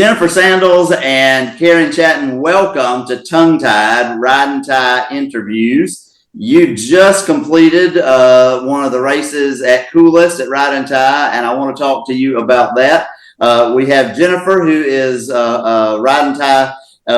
Jennifer Sandles and Karen Chaton, welcome to Tongue Tied Ride and Tie Interviews. You just completed one of the races at Coolest at Ride and Tie, and I want to talk to you about that. We have Jennifer, who is a Ride and Tie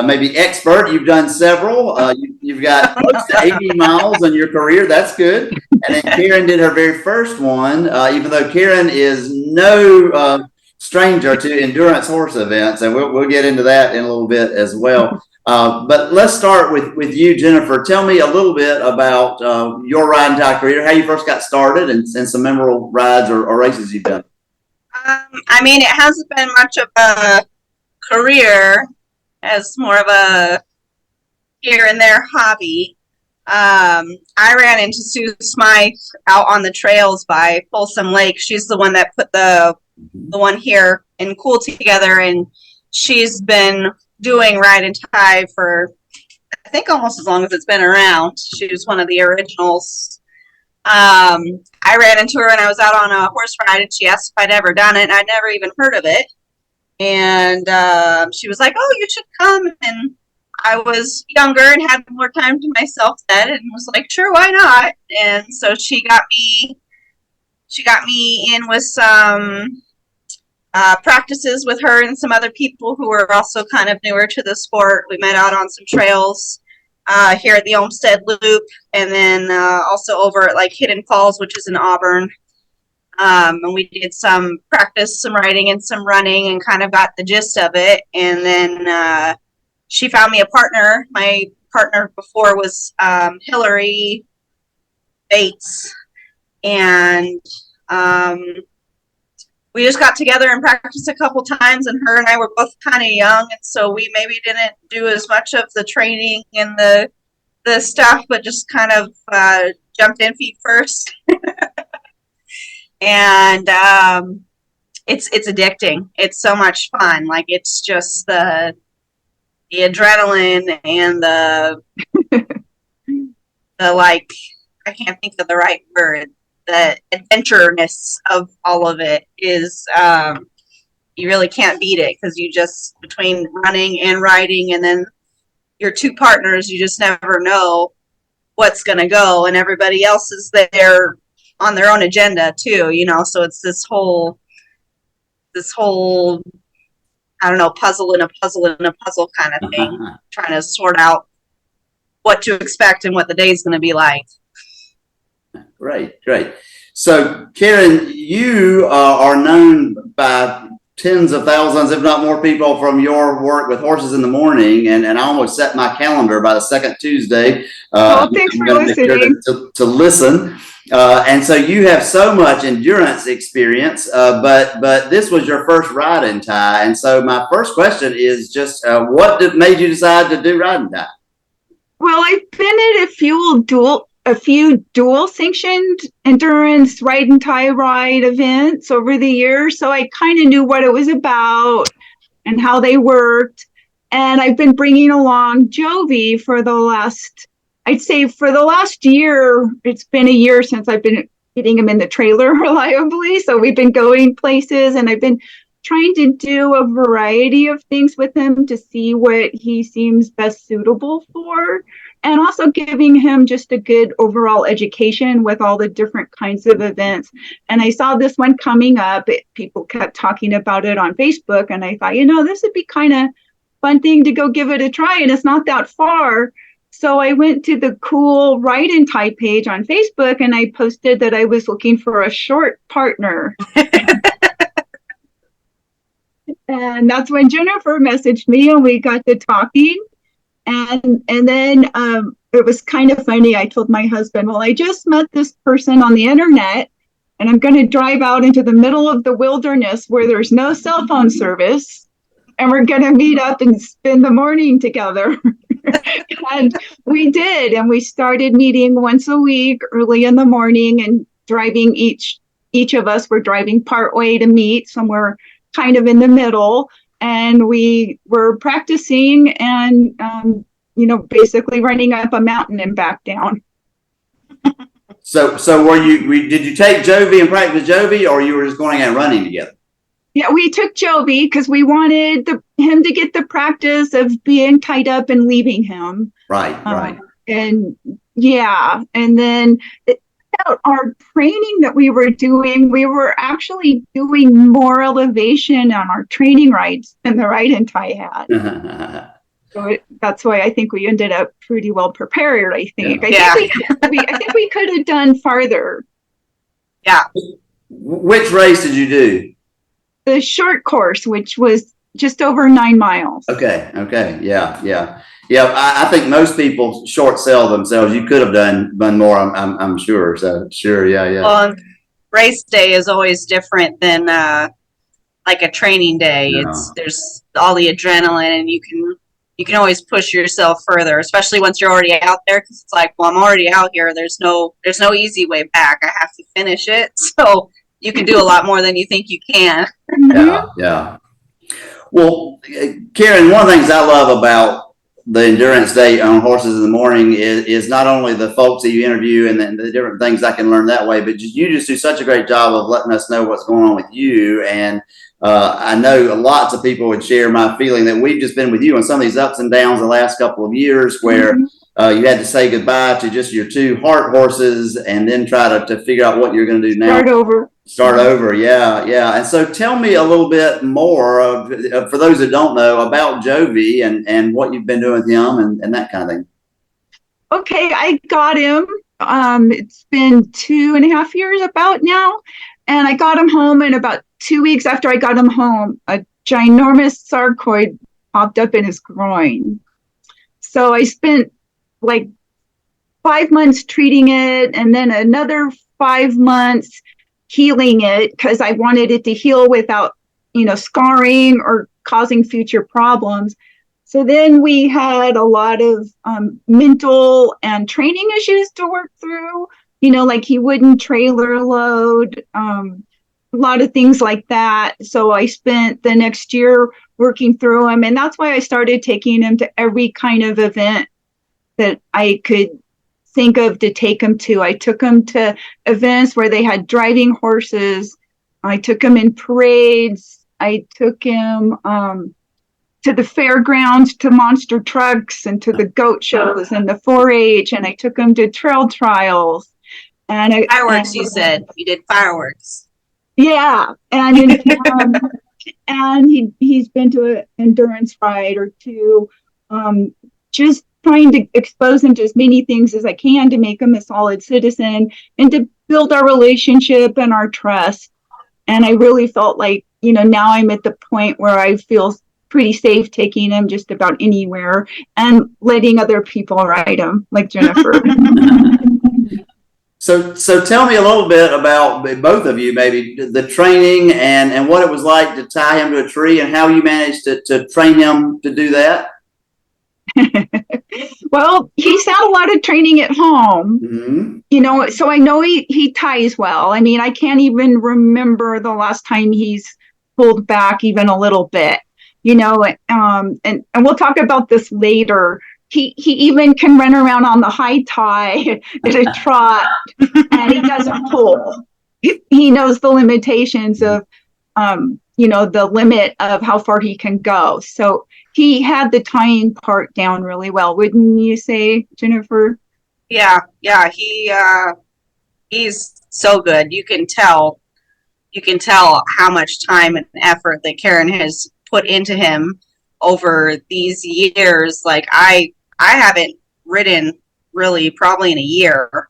maybe expert. You've done several. You've got close to 80 miles in your career. That's good. And then Karen did her very first one, even though Karen is no stranger to endurance horse events, and we'll get into that in a little bit as well. But let's start with you, Jennifer. Tell me a little bit about your ride and tie career, how you first got started, and some memorable rides or races you've done. I mean, it hasn't been much of a career, as more of a here and there hobby. I ran into Sue Smythe out on the trails by Folsom Lake. She's the one that put the one here in Cool together, and she's been doing Ride and Tie for, I think, almost as long as it's been around. She was one of the originals. I ran into her when I was out on a horse ride, and she asked if I'd ever done it, and I'd never even heard of it. And she was like, "Oh, you should come." And I was younger and had more time to myself then, and was like, "Sure, why not?" And so she got me in with some practices with her and some other people who were also kind of newer to the sport. We met out on some trails here at the Olmsted Loop, and then also over at like Hidden Falls, which is in Auburn. And we did some practice, some riding and some running, and kind of got the gist of it. And then she found me a partner. My partner before was Hillary Bates, and we just got together and practiced a couple times, and her and I were both kind of young, and so we maybe didn't do as much of the training and the stuff, but just kind of jumped in feet first. And it's addicting. It's so much fun. Like, it's just the adrenaline and the like, I can't think of the right word. The adventureness of all of it is, you really can't beat it, because you just, between running and riding and then your two partners, you just never know what's going to go, and everybody else is there on their own agenda too, you know, so it's this whole, I don't know, puzzle in a puzzle kind of thing, trying to sort out what to expect and what the day's going to be like. Great. So, Karen, you are known by tens of thousands, if not more, people from your work with Horses in the Morning, and I almost set my calendar by the second Tuesday. Thanks for listening. To listen. And so you have so much endurance experience, but this was your first ride and tie. And so my first question is just what made you decide to do ride and tie? Well, I've been at a few dual sanctioned endurance ride and tie ride events over the years, so I kind of knew what it was about and how they worked. And I've been bringing along Jovi for the last year. It's been a year since I've been getting him in the trailer reliably. So we've been going places, and I've been trying to do a variety of things with him to see what he seems best suitable for, and also giving him just a good overall education with all the different kinds of events. And I saw this one coming up. People kept talking about it on Facebook, and I thought, this would be kind of fun thing to go give it a try, and it's not that far. So I went to the Cool Ride and Tie page on Facebook, and I posted that I was looking for a short partner. And that's when Jennifer messaged me, and we got to talking. And then it was kind of funny. I told my husband, well, I just met this person on the internet, and I'm going to drive out into the middle of the wilderness where there's no cell phone service, and we're going to meet up and spend the morning together. And we did, and we started meeting once a week early in the morning, and driving each of us were driving part way to meet somewhere kind of in the middle, and we were practicing and basically running up a mountain and back down. So did you take Jovi and practice with Jovi, or you were just going out and running together? Yeah, we took Jovi because we wanted him to get the practice of being tied up and leaving him. Right. And yeah, and then our training that we were actually doing more elevation on our training rides than the ride and tie had. So that's why I think we ended up pretty well prepared. I think. Yeah. I think we could have done farther. Yeah. Which race did you do? The short course, which was just over 9 miles. Okay. Yeah. I think most people short sell themselves. You could have done more. I'm sure. So sure. Yeah. Well, race day is always different than like a training day. No. There's all the adrenaline, and you can always push yourself further, especially once you're already out there, because it's like, well, I'm already out here. There's no easy way back. I have to finish it. So you can do a lot more than you think you can. Yeah. Well, Karen, one of the things I love about the Endurance Day on Horses in the Morning is not only the folks that you interview and the different things I can learn that way, but you just do such a great job of letting us know what's going on with you. And I know lots of people would share my feeling that we've just been with you on some of these ups and downs the last couple of years where you had to say goodbye to just your 2 heart horses and then try to figure out what you're going to do now. Start over. Yeah. And so tell me a little bit more for those that don't know about Jovi and what you've been doing with him and that kind of thing. Okay, I got him. It's been 2.5 years about now. And I got him home, and about 2 weeks after I got him home, a ginormous sarcoid popped up in his groin. So I spent like 5 months treating it, and then another 5 months healing it because I wanted it to heal without, scarring or causing future problems. So then we had a lot of mental and training issues to work through. Like he wouldn't trailer load, a lot of things like that. So I spent the next year working through him. And that's why I started taking him to every kind of event that I could think of to take him to. I took him to events where they had driving horses. I took him in parades. I took him to the fairgrounds, to monster trucks, and to the goat shows and the 4-H. And I took him to trail trials. And fireworks, you said. You did fireworks. Yeah. And and he's been to an endurance ride or two. Just trying to expose him to as many things as I can to make him a solid citizen and to build our relationship and our trust. And I really felt like, now I'm at the point where I feel pretty safe taking him just about anywhere and letting other people ride him, like Jennifer. So tell me a little bit about both of you, maybe the training and what it was like to tie him to a tree and how you managed to train him to do that. Well, he's had a lot of training at home, so I know he ties well. I mean, I can't even remember the last time he's pulled back even a little bit, and we'll talk about this later. He even can run around on the high tie at a trot, and he doesn't pull. He knows the limitations of, the limit of how far he can go. So he had the tying part down really well, wouldn't you say, Jennifer? Yeah. He's so good. You can tell how much time and effort that Karen has put into him over these years. Like I haven't ridden really probably in a year.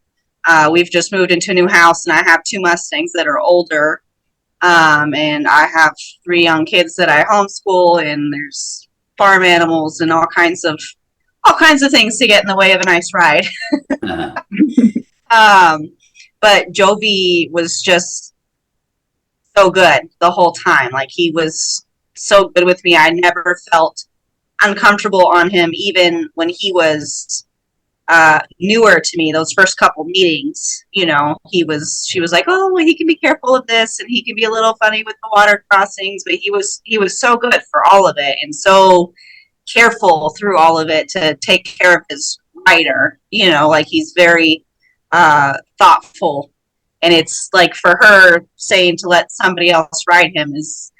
We've just moved into a new house, and I have 2 Mustangs that are older. And I have 3 young kids that I homeschool, and there's farm animals and all kinds of things to get in the way of a nice ride. But Jovi was just so good the whole time. Like he was so good with me. I never felt uncomfortable on him, even when he was newer to me. Those first couple meetings, she was like, oh, well, he can be careful of this and he can be a little funny with the water crossings, but he was so good for all of it and so careful through all of it to take care of his rider. Like he's very thoughtful, and it's like for her saying to let somebody else ride him is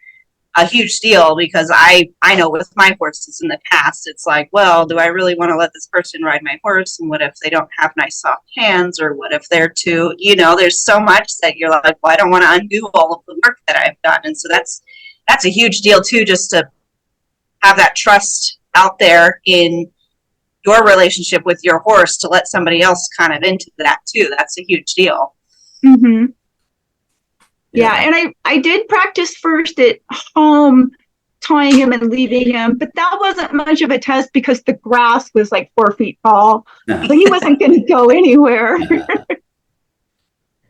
a huge deal, because I know with my horses in the past, it's like, well, do I really want to let this person ride my horse? And what if they don't have nice soft hands? Or what if they're too, there's so much that you're like, well, I don't want to undo all of the work that I've done. And so that's a huge deal too, just to have that trust out there in your relationship with your horse, to let somebody else kind of into that too. That's a huge deal. Mm-hmm. Yeah, and I did practice first at home, tying him and leaving him, but that wasn't much of a test because the grass was like 4 feet tall, so he wasn't going to go anywhere.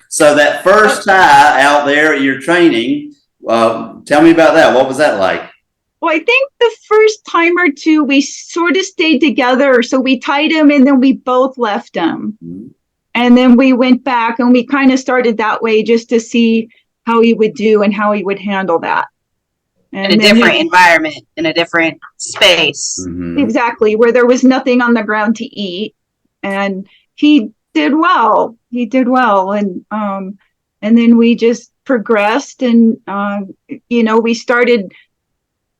So that first tie out there at your training, tell me about that. What was that like? Well, I think the first time or two we sort of stayed together, so we tied him and then we both left him. Mm-hmm. And then we went back and we kind of started that way just to see how he would do and how he would handle that. And in a different environment, in a different space. Mm-hmm. Exactly, where there was nothing on the ground to eat. And he did well. And then we just progressed and,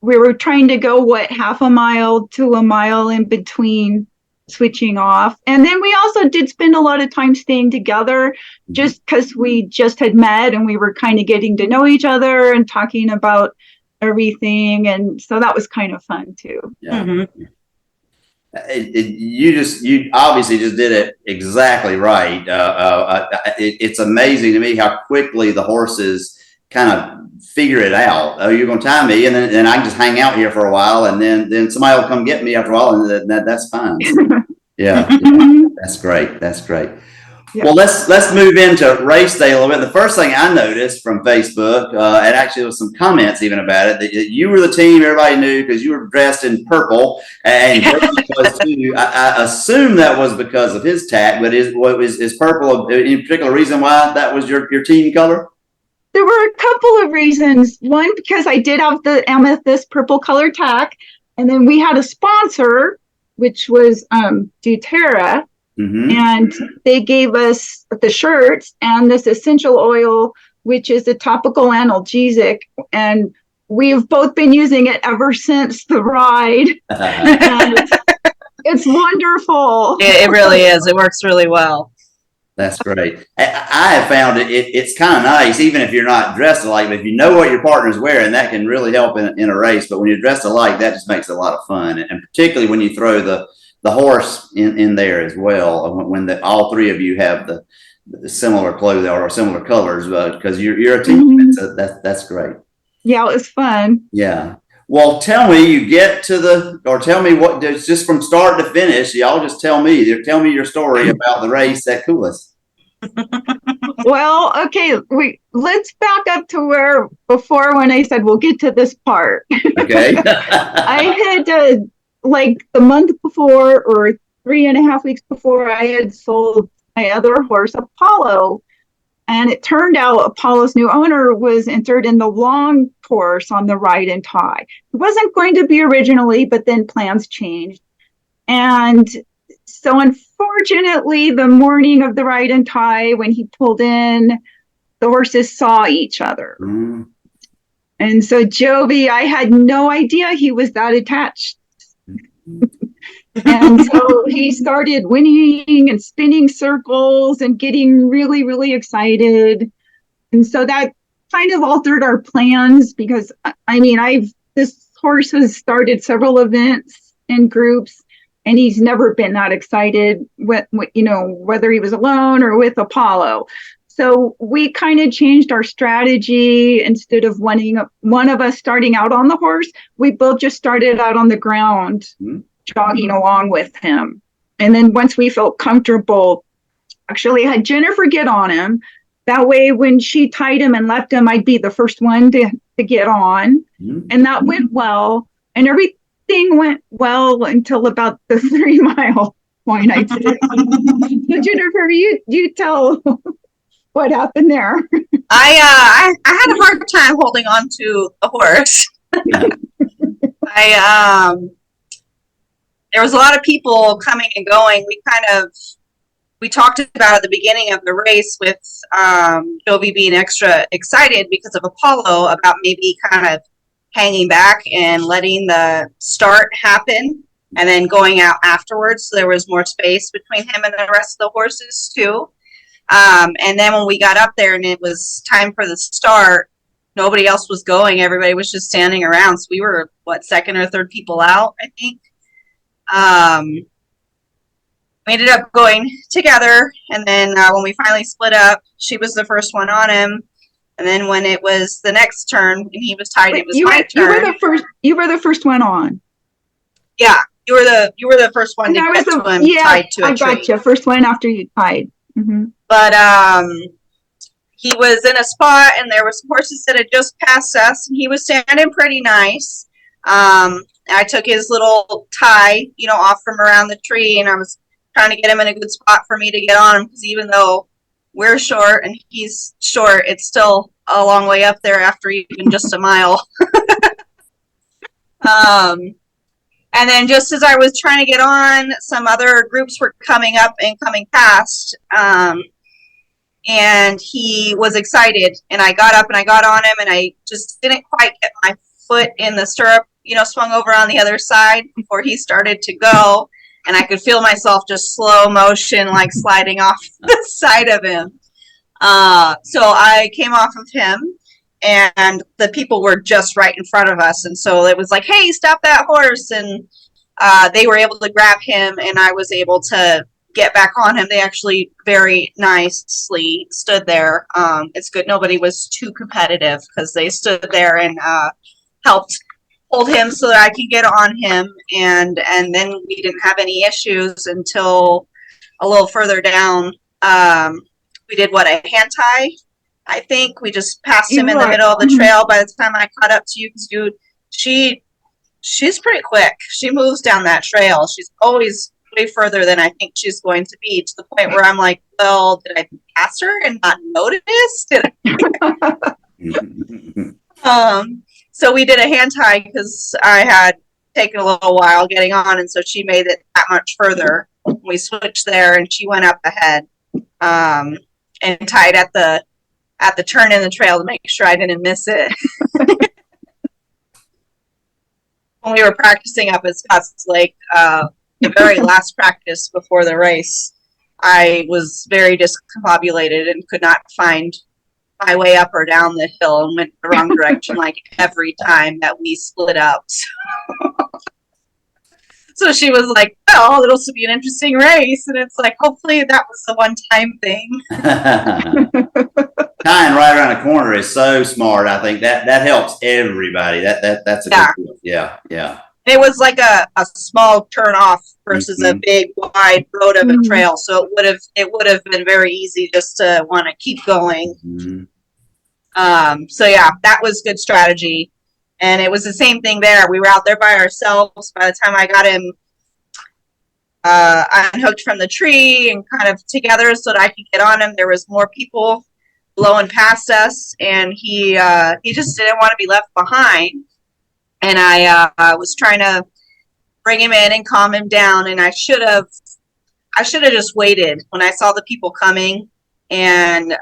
we were trying to go, half a mile to a mile in between switching off. And then we also did spend a lot of time staying together just because we just had met and we were kind of getting to know each other and talking about everything. And so that was kind of fun too. Yeah. Mm-hmm. You obviously just did it exactly right. It's amazing to me how quickly the horses kind of figure it out. Oh, you're going to tie me, and then I can just hang out here for a while, and then somebody will come get me after a while, and that's fine. Yeah, that's great. Yeah. Well, let's move into race day a little bit. The first thing I noticed from Facebook, and actually there was some comments even about it, that you were the team everybody knew because you were dressed in purple, and was too. I assume that was because of his tack, but is purple any particular reason why that was your team color? There were a couple of reasons. One, because I did have the amethyst purple color tack, and then we had a sponsor, which was doTERRA. Mm-hmm. And they gave us the shirts and this essential oil, which is a topical analgesic. And we've both been using it ever since the ride. And it's wonderful. It really is. It works really well. That's great. I have found it's kind of nice, even if you're not dressed alike, but if you know what your partner's wearing, that can really help in a race. But when you're dressed alike, that just makes it a lot of fun. And particularly when you throw the horse in there as well, when all three of you have the similar clothing or similar colors, because you're a team. Mm-hmm. So that's great. Yeah, it was fun. Yeah. Well, tell me, tell me what, just from start to finish, y'all just tell me your story about the race at Coolest. Well, okay, let's back up to before when I said we'll get to this part. Okay. I had like the month before or 3.5 weeks before, I had sold my other horse, Apollo. And it turned out Apollo's new owner was entered in the long course on the ride and tie. It wasn't going to be originally, but then plans changed. And so unfortunately, the morning of the ride and tie, when he pulled in, the horses saw each other. Mm. And so Jovi, I had no idea he was that attached. And so he started whinnying and spinning circles and getting really, really excited. And so that kind of altered our plans because, this horse has started several events and groups, and he's never been that excited, whether he was alone or with Apollo. So we kind of changed our strategy. Instead of one of us starting out on the horse, we both just started out on the ground. Mm-hmm. Jogging along with him. And then once we felt comfortable, actually had Jennifer get on him. That way, when she tied him and left him, I'd be the first one to get on. Mm-hmm. And that went well. And everything went well until about the 3 mile point, I'd say. So Jennifer, you tell what happened there. I had a hard time holding on to the horse. There was a lot of people coming and going. We talked about at the beginning of the race with Jovi being extra excited because of Apollo about maybe kind of hanging back and letting the start happen and then going out afterwards. So there was more space between him and the rest of the horses too. And then when we got up there and it was time for the start, nobody else was going. Everybody was just standing around. So we were, second or third people out, I think. We ended up going together. And then when we finally split up, she was the first one on him. And then when it was the next turn and he was tied, it was my turn. You were the first one on. Yeah, you were the first one to get to him tied to a tree. I gotcha. First one after you tied. Mm-hmm. But he was in a spot, and there were some horses that had just passed us, and he was standing pretty nice. I took his little tie, off from around the tree, and I was trying to get him in a good spot for me to get on him, because even though we're short and he's short, it's still a long way up there after even just a mile. And then just as I was trying to get on, some other groups were coming up and coming past. And he was excited. And I got up and I got on him, and I just didn't quite get my foot in the stirrup, swung over on the other side before he started to go. And I could feel myself just slow motion, like sliding off the side of him. So I came off of him, and the people were just right in front of us. And so it was like, hey, stop that horse. And they were able to grab him, and I was able to get back on him. They actually very nicely stood there. It's good nobody was too competitive, because they stood there and helped hold him so that I could get on him. And then we didn't have any issues until a little further down. We did a hand tie? I think we just passed him in the middle of the trail by the time I caught up to you, because she's pretty quick. She moves down that trail. She's always way further than I think she's going to be, to the point where I'm like, well, did I pass her and not notice? So we did a hand tie, because I had taken a little while getting on, and so she made it that much further. We switched there, and she went up ahead and tied at the turn in the trail to make sure I didn't miss it. When we were practicing up at Scotts Lake, the very last practice before the race, I was very discombobulated and could not find my way up or down the hill, and went the wrong direction like every time that we split up. So she was like, well, it'll be an interesting race. And it's like, hopefully that was a one-time thing. Tying right around the corner is so smart. I think that helps everybody. That's a good deal. Yeah. It was like a small turn off versus a big wide road of a trail. So it would have been very easy just to want to keep going. So yeah, that was good strategy. And it was the same thing there. We were out there by ourselves. By the time I got him unhooked from the tree and kind of together so that I could get on him, there was more people blowing past us, and he just didn't want to be left behind. And I was trying to bring him in and calm him down, and I should have just waited when I saw the people coming, and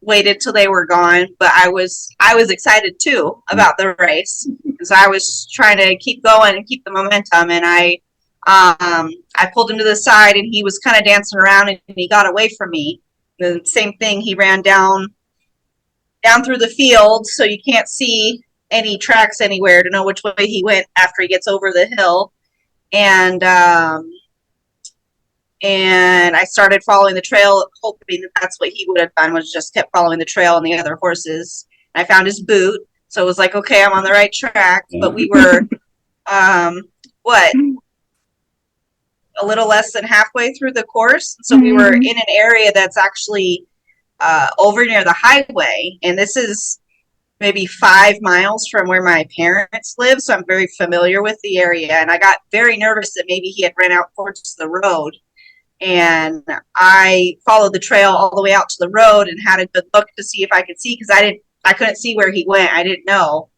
waited till they were gone. But I was excited too about the race, so I was trying to keep going and keep the momentum. And I pulled him to the side, and he was kind of dancing around, and he got away from me. The same thing, he ran down through the field, so you can't see any tracks anywhere to know which way he went after he gets over the hill. And I started following the trail, hoping that that's what he would have done, was just kept following the trail and the other horses. I found his boot, so it was like, okay, I'm on the right track. But we were, a little less than halfway through the course. So we were in an area that's actually over near the highway. And this is maybe 5 miles from where my parents live. So I'm very familiar with the area. And I got very nervous that maybe he had ran out towards the road. And I followed the trail all the way out to the road and had a good look to see if I could see, because I couldn't see where he went. I didn't know.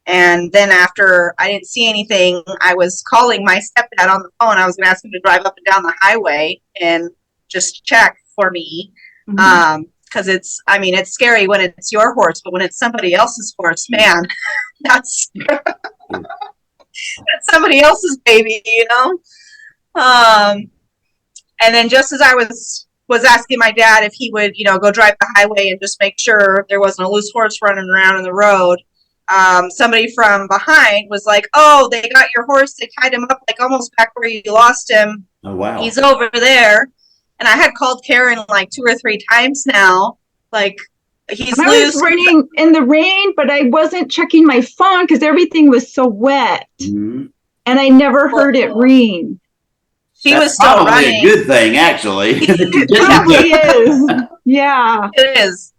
And then after I didn't see anything, I was calling my stepdad on the phone. I was going to ask him to drive up and down the highway and just check for me. Because because it's scary when it's your horse, but when it's somebody else's horse, man, that's that's somebody else's baby, And then just as I was asking my dad if he would, go drive the highway and just make sure there wasn't a loose horse running around in the road, somebody from behind was like, "Oh, they got your horse. They tied him up like almost back where you lost him. Oh, wow. He's over there." And I had called Karen like 2 or 3 times now, like, he's I loose. was running in the rain, but I wasn't checking my phone because everything was so wet, and I never heard it ring. She That's was still probably running. a good thing, actually. It probably is. Yeah. It is.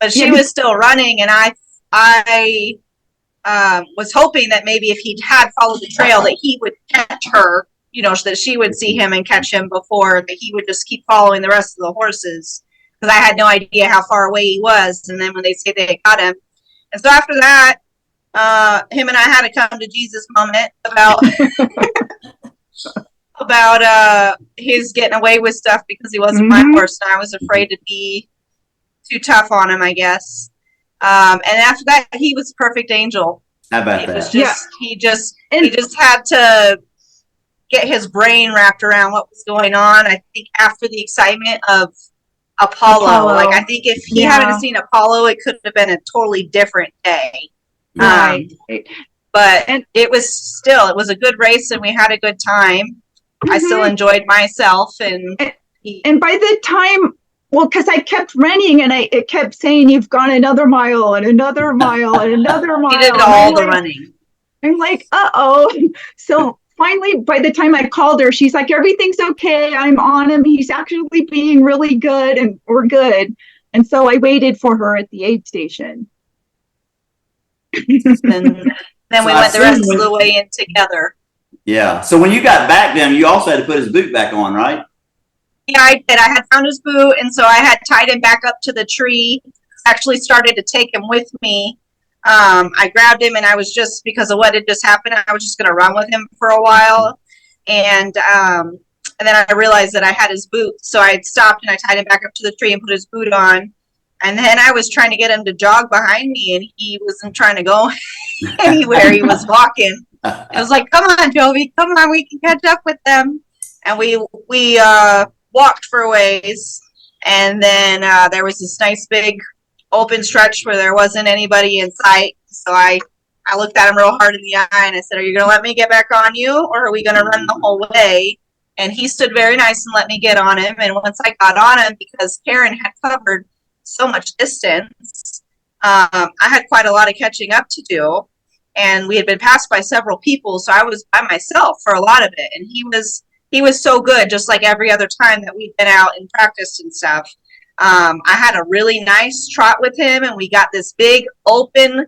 But she was still running, and I was hoping that maybe if he had followed the trail that he would catch her, so that she would see him and catch him before that he would just keep following the rest of the horses, because I had no idea how far away he was. And then when they say they got him, and so after that, him and I had a come to Jesus moment about his getting away with stuff because he wasn't my horse, and I was afraid to be too tough on him, I guess. And after that, he was a perfect angel. How about that? Was just, he just had to get his brain wrapped around what was going on. I think after the excitement of Apollo. Like, I think if he hadn't seen Apollo, it could have been a totally different day. Right. But it was a good race, and we had a good time. I still enjoyed myself, and by the time, because I kept running, and it kept saying, "You've gone another mile and another mile and another mile." He did all the running. I'm like, so finally, by the time I called her, she's like, "Everything's okay. I'm on him. He's actually being really good, and we're good." And so I waited for her at the aid station. Then we went the rest of the way in together. Yeah. So when you got back to him, you also had to put his boot back on, right? Yeah, I did. I had found his boot, and so I had tied him back up to the tree. Actually started to take him with me. I grabbed him, and I was just, because of what had just happened, I was just going to run with him for a while. And then I realized that I had his boot. So I stopped, and I tied him back up to the tree and put his boot on. And then I was trying to get him to jog behind me, and he wasn't trying to go anywhere. He was walking. I was like, "Come on, Jovi, come on, we can catch up with them." And we walked for a ways, and then there was this nice big open stretch where there wasn't anybody in sight. So I looked at him real hard in the eye, and I said, "Are you going to let me get back on you, or are we going to run the whole way?" And he stood very nice and let me get on him. And once I got on him, because Karen had covered so much distance, I had quite a lot of catching up to do, and we had been passed by several people, so I was by myself for a lot of it. And he was so good, just like every other time that we'd been out and practiced and stuff. I had a really nice trot with him, and we got this big open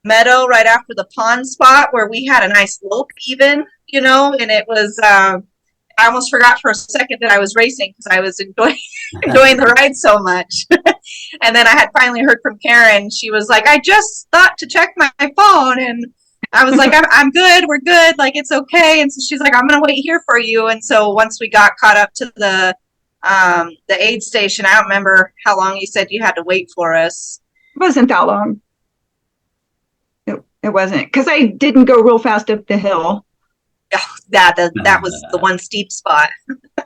meadow right after the pond spot where we had a nice lope even, and it was, I almost forgot for a second that I was racing because I was enjoying the ride so much. And then I had finally heard from Karen. She was like, "I just thought to check my phone." And I was like, I'm good. We're good. Like, it's okay. And so she's like, "I'm going to wait here for you." And so once we got caught up to the aid station, I don't remember how long you said you had to wait for us. It wasn't that long. It wasn't, because I didn't go real fast up the hill. That was the one steep spot.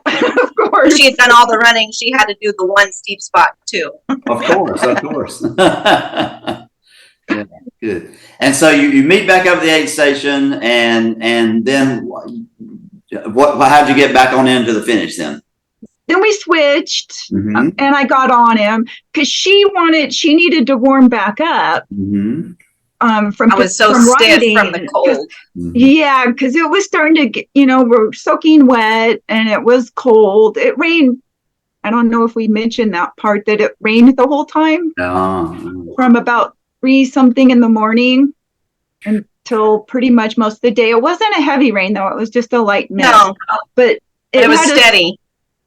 Of course. She had done all the running. She had to do the one steep spot too. Of course. Yeah, good. And so you meet back up at the aid station, and then how'd you get back on into the finish then? Then we switched, and I got on him because she needed to warm back up. I was so stiff from the cold. Yeah, because it was starting to get, we're soaking wet, and it was cold. It rained. I don't know if we mentioned that part, that it rained the whole time. From about 3-something in the morning until pretty much most of the day. It wasn't a heavy rain, though. It was just a light mist. No, but it was steady.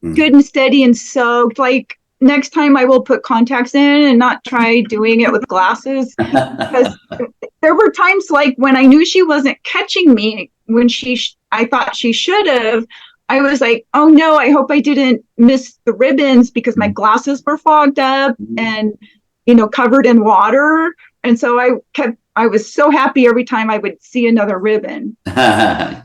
Good and steady and soaked. Like, next time I will put contacts in and not try doing it with glasses, because there were times like when I knew she wasn't catching me when I thought she should have, I was like, oh no, I hope I didn't miss the ribbons because my glasses were fogged up and, covered in water. And so I was so happy every time I would see another ribbon. Yeah.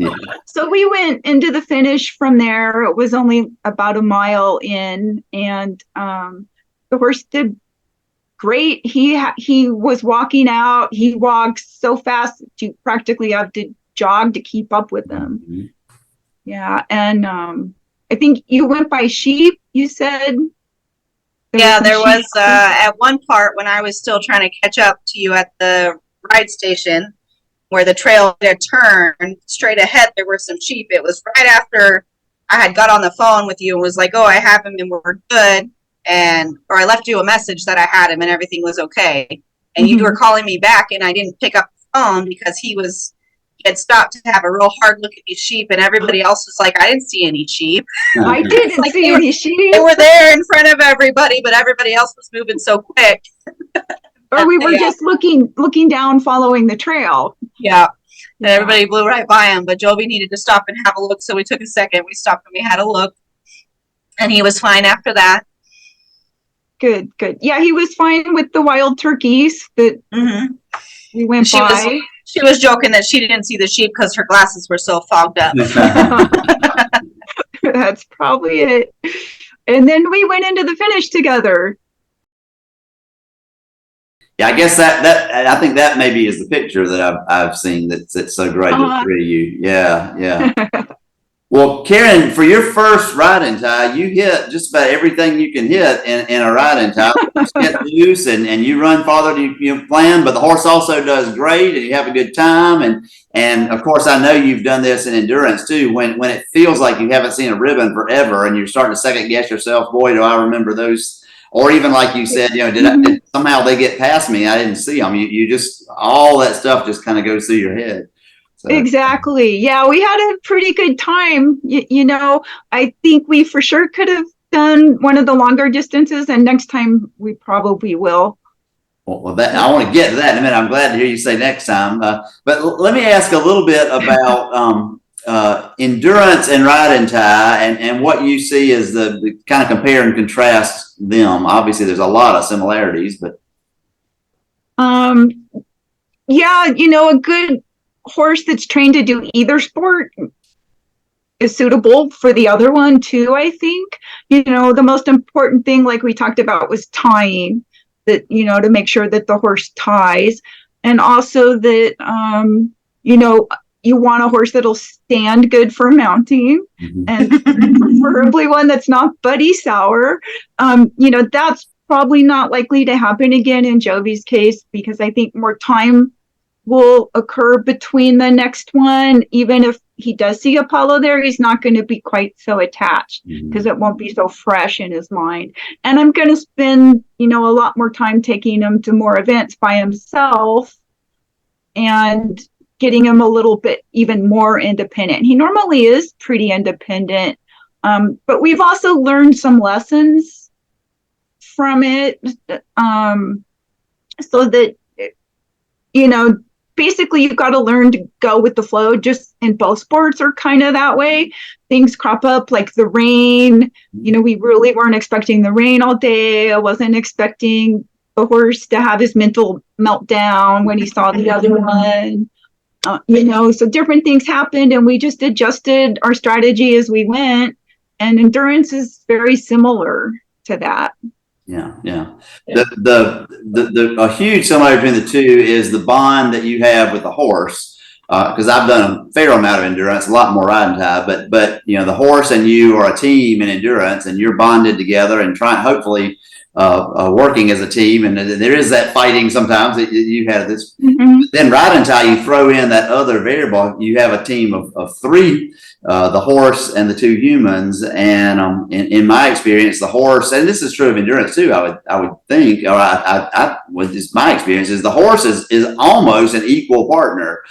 So we went into the finish from there. It was only about a mile in, and the horse did great. He was walking out. He walked so fast that you practically have to jog to keep up with him. Mhm. Yeah, and I think you went by sheep. You said. There was at one part when I was still trying to catch up to you at the ride station where the trail had turned straight ahead. There were some sheep. It was right after I had got on the phone with you and was like, "Oh, I have him and we're good," or I left you a message that I had him and everything was okay. And you were calling me back and I didn't pick up the phone because he had stopped to have a real hard look at these sheep, and everybody else was like, I didn't see any sheep. I didn't see any sheep. They were there in front of everybody, but everybody else was moving so quick. Or we were just looking down, following the trail. Yeah. And everybody blew right by him, but Jovi needed to stop and have a look, so we took a second. We stopped and we had a look, and he was fine after that. Good. Yeah, he was fine with the wild turkeys that we went by. She was joking that she didn't see the sheep because her glasses were so fogged up. That's probably it. And then we went into the finish together. Yeah, I guess I think that maybe is the picture that I've seen that's so great to three of you. Yeah. Well, Karen, for your first riding tie, you hit just about everything you can hit in a riding tie. You get loose and you run farther than you plan, but the horse also does great and you have a good time. And of course, I know you've done this in endurance too, when it feels like you haven't seen a ribbon forever and you're starting to second guess yourself, boy, do I remember those. Or even like you said, did somehow they get past me? I didn't see them. You just, all that stuff just kind of goes through your head. So. Exactly. Yeah, we had a pretty good time. I think we for sure could have done one of the longer distances, and next time we probably will. Well, I want to get to that in a minute. I'm glad to hear you say next time. But let me ask a little bit about endurance and riding tie, and what you see as the kind of compare and contrast them. Obviously, there's a lot of similarities, but a good horse that's trained to do either sport is suitable for the other one too. I think the most important thing, like we talked about, was tying, that to make sure that the horse ties, and also that you want a horse that'll stand good for mounting, and preferably one that's not buddy sour. That's probably not likely to happen again in Jovi's case, because I think more time will occur between the next one. Even if he does see Apollo there, he's not going to be quite so attached because it won't be so fresh in his mind. And I'm going to spend, a lot more time taking him to more events by himself and getting him a little bit even more independent. He normally is pretty independent, but we've also learned some lessons from it, so that, basically you've got to learn to go with the flow. Just in both sports are kind of that way. Things crop up like the rain. We really weren't expecting the rain all day. I wasn't expecting the horse to have his mental meltdown when he saw the other one. So different things happened, and we just adjusted our strategy as we went. And endurance is very similar to that. Yeah. A huge similarity between the two is the bond that you have with the horse. Because I've done a fair amount of endurance, a lot more riding tie, but the horse and you are a team in endurance, and you're bonded together and trying, hopefully, working as a team. And there is that fighting sometimes that you have this. Then riding tie, you throw in that other variable. You have a team of three, the horse and the two humans. And in my experience, the horse, and this is true of endurance too, I would think, or with just my experience, is the horse is almost an equal partner.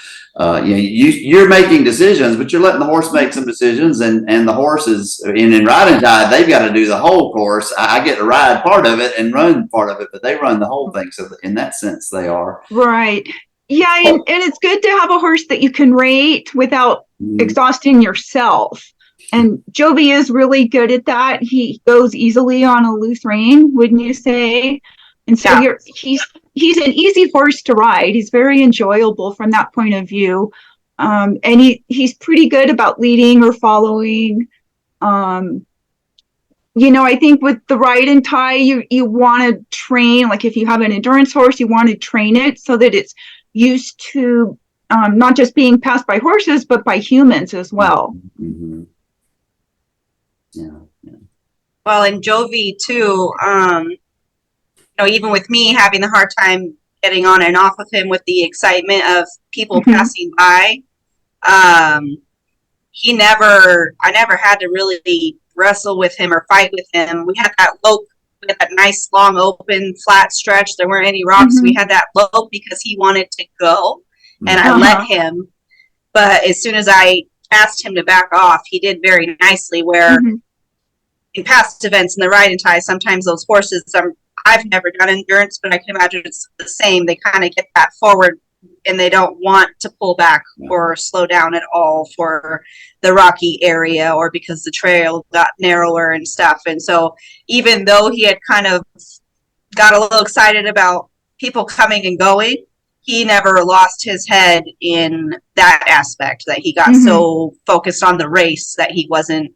You're making decisions, but you're letting the horse make some decisions, and the horse is in riding tie, they've got to do the whole course. I get to ride part of it and run part of it, but they run the whole thing. So in that sense, they are right. Yeah, and it's good to have a horse that you can rate without exhausting yourself. And Jovi is really good at that. He goes easily on a loose rein, wouldn't you say? And so he's an easy horse to ride. He's very enjoyable from that point of view. And he's pretty good about leading or following. I think with the ride and tie, you want to train, like if you have an endurance horse, you want to train it so that it's used to not just being passed by horses, but by humans as well. Mm-hmm. Yeah. Well, and Jovi too, even with me having the hard time getting on and off of him with the excitement of people passing by, I never had to really wrestle with him or fight with him. We had that nice, long, open, flat stretch. There weren't any rocks. We had that lope because he wanted to go, and I let him. But as soon as I asked him to back off, he did very nicely, where in past events in the ride and tie, sometimes those horses, I've never done endurance, but I can imagine it's the same. They kind of get that forward and they don't want to pull back or slow down at all for the rocky area or because the trail got narrower and stuff. And so even though he had kind of got a little excited about people coming and going, he never lost his head in that aspect, that he got so focused on the race that he wasn't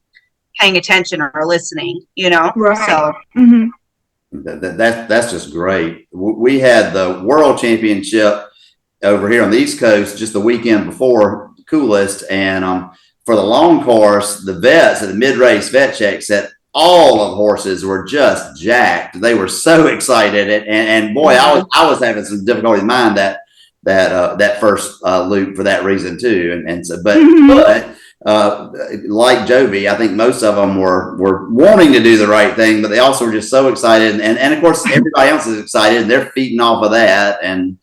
paying attention or listening, Right. So that's just great. We had the world championship over here on the East Coast just the weekend before Coolest, and for the long course, the vets at the mid-race vet check said all of the horses were just jacked. They were so excited, and boy, I was having some difficulty in mine that first loop for that reason too. And so, but like Jovi, I think most of them were wanting to do the right thing, but they also were just so excited, and of course everybody else is excited, and they're feeding off of that, and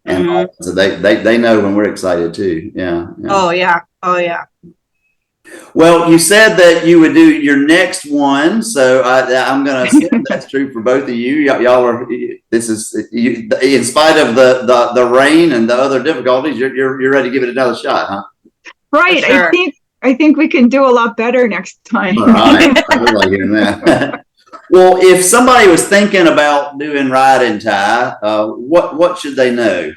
so they know when we're excited too. Yeah. Oh yeah. Well, you said that you would do your next one, so I'm going to assume that's true for both of you. Y'all are. This is in spite of the rain and the other difficulties, you're ready to give it another shot, huh? Right. Sure. I think we can do a lot better next time. All right. I would like hearing that. Well, if somebody was thinking about doing ride and tie, what should they know?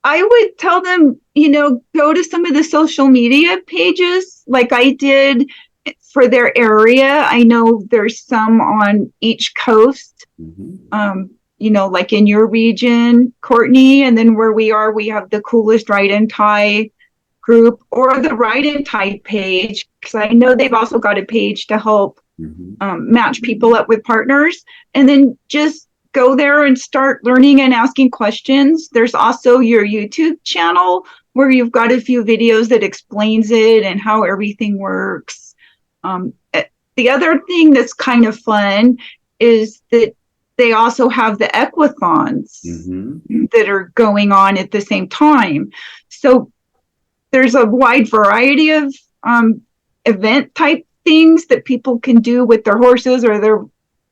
I would tell them, go to some of the social media pages like I did for their area. I know there's some on each coast, like in your region, Courtney, and then where we are, we have the Coolest Ride and Tie group or the Ride and Tie page, because I know they've also got a page to help match people up with partners, and then just go there and start learning and asking questions. There's also your YouTube channel where you've got a few videos that explains it and how everything works. The other thing that's kind of fun is that they also have the equathons that are going on at the same time. So there's a wide variety of event type things that people can do with their horses or their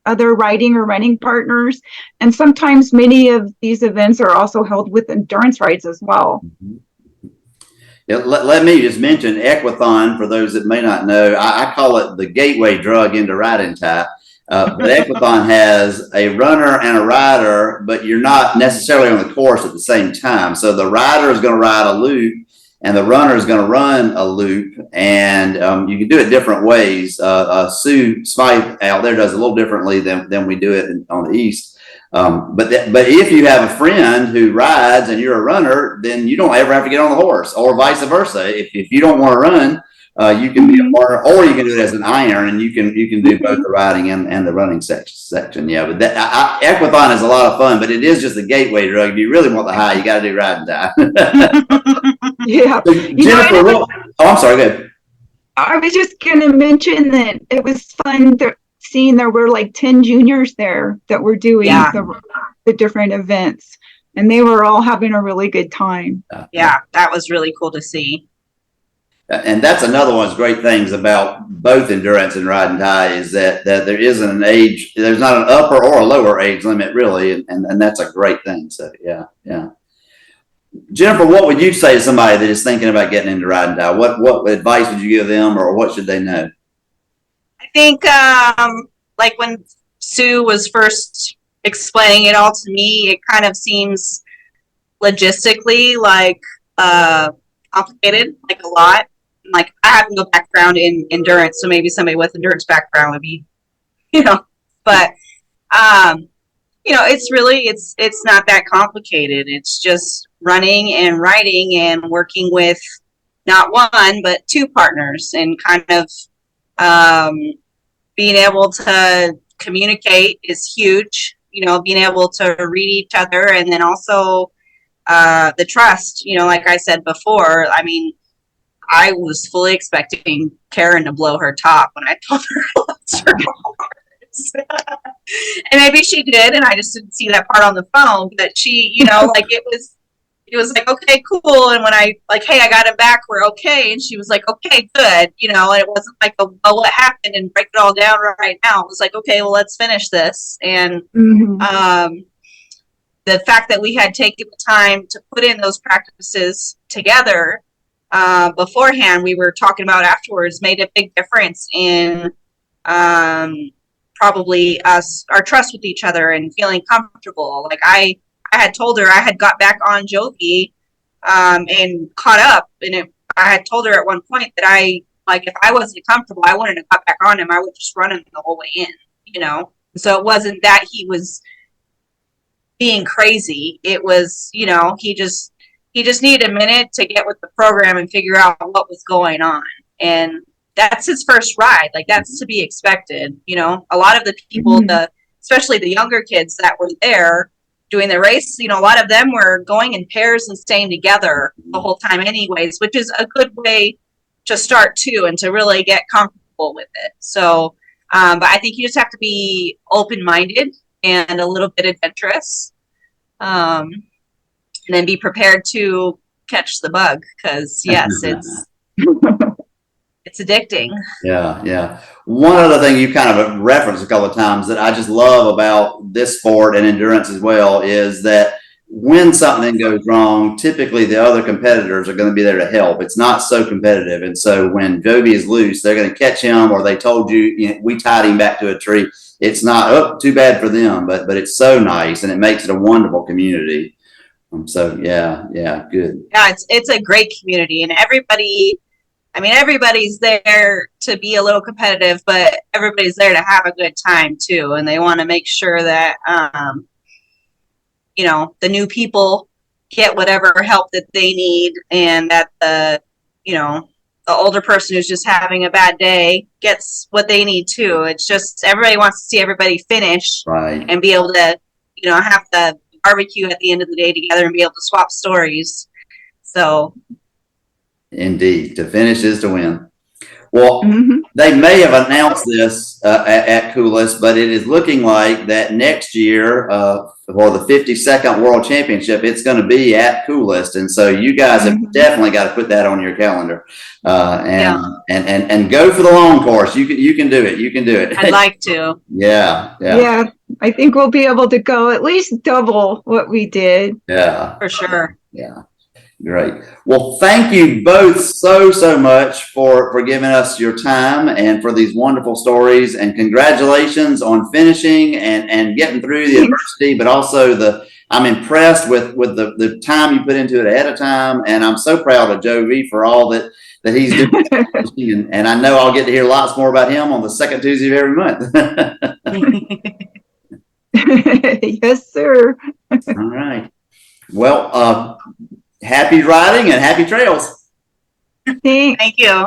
other riding or running partners. And sometimes many of these events are also held with endurance rides as well. Yeah, let me just mention Equathon for those that may not know. I call it the gateway drug into ride and tie. But Equathon has a runner and a rider, but you're not necessarily on the course at the same time. So the rider is going to ride a loop and the runner is going to run a loop, and you can do it different ways. Sue Smythe out there does a little differently than we do it on the East. But if you have a friend who rides and you're a runner, then you don't ever have to get on the horse, or vice versa. If you don't want to run, you can be a partner, or you can do it as an iron, and you can do both the riding and the running section. Yeah, but Equathon is a lot of fun, but it is just a gateway drug. If you really want the high, you got to do ride and tie. Yeah. So, Jennifer, I'm sorry, go ahead. I was just going to mention that it was fun seeing there were like 10 juniors there that were doing the different events, and they were all having a really good time. Yeah, that was really cool to see. And that's another one of the great things about both endurance and ride and tie is that there isn't an age, there's not an upper or a lower age limit really, and that's a great thing. So yeah. Jennifer, what would you say to somebody that is thinking about getting into riding tie? What advice would you give them, or what should they know? I think, like when Sue was first explaining it all to me, it kind of seems logistically like complicated, like a lot. Like I have no background in endurance, so maybe somebody with endurance background would be, but it's really it's not that complicated. It's just running and riding and working with not one but two partners, and kind of being able to communicate is huge. Being able to read each other, and then also the trust. Like I said before, I mean, I was fully expecting Karen to blow her top when I told her I loved her horse. And maybe she did, and I just didn't see that part on the phone. But she, like it was like, okay, cool. And when I like, hey, I got him back, we're okay. And she was like, okay, good. And it wasn't like, oh, what happened, and break it all down right now. It was like, okay, well, let's finish this. And the fact that we had taken the time to put in those practices together beforehand, we were talking about afterwards, made a big difference in probably our trust with each other and feeling comfortable. Like I had told her I had got back on Jovi and caught up, and I had told her at one point that if I wasn't comfortable, I wouldn't have got back on him. I would just run him the whole way in, So it wasn't that he was being crazy. It was, he just needed a minute to get with the program and figure out what was going on. And that's his first ride. Like, that's to be expected. A lot of the people, especially the younger kids that were there doing the race, a lot of them were going in pairs and staying together the whole time anyways, which is a good way to start too, and to really get comfortable with it. So, but I think you just have to be open-minded and a little bit adventurous. And then be prepared to catch the bug, because yes, it's addicting. Yeah. One other thing you kind of referenced a couple of times that I just love about this sport and endurance as well is that when something goes wrong, typically the other competitors are going to be there to help. It's not so competitive. And so when Jovi is loose, they're going to catch him, or they told you, we tied him back to a tree. It's not too bad for them, but it's so nice, and it makes it a wonderful community. So yeah, good. Yeah, it's a great community, and everybody's there to be a little competitive, but everybody's there to have a good time too, and they want to make sure that the new people get whatever help that they need, and that the older person who's just having a bad day gets what they need too. It's just everybody wants to see everybody finish, right, and be able to have the barbecue at the end of the day together and be able to swap stories. So indeed, to finish is to win. Well, they may have announced this at Coolest, but it is looking like that next year for the 52nd World Championship, it's going to be at Coolest, and so you guys have definitely got to put that on your calendar and go for the long course. You can do it. You can do it. I'd like to. Yeah. I think we'll be able to go at least double what we did. Yeah, for sure. Yeah. Great. Well, thank you both so much for giving us your time and for these wonderful stories, and congratulations on finishing and getting through the adversity, but also I'm impressed with the time you put into it ahead of time, and I'm so proud of Jovi for all that he's doing. and I know I'll get to hear lots more about him on the second Tuesday of every month. Yes, sir. All right. Well, happy riding and happy trails. Thanks. Thank you.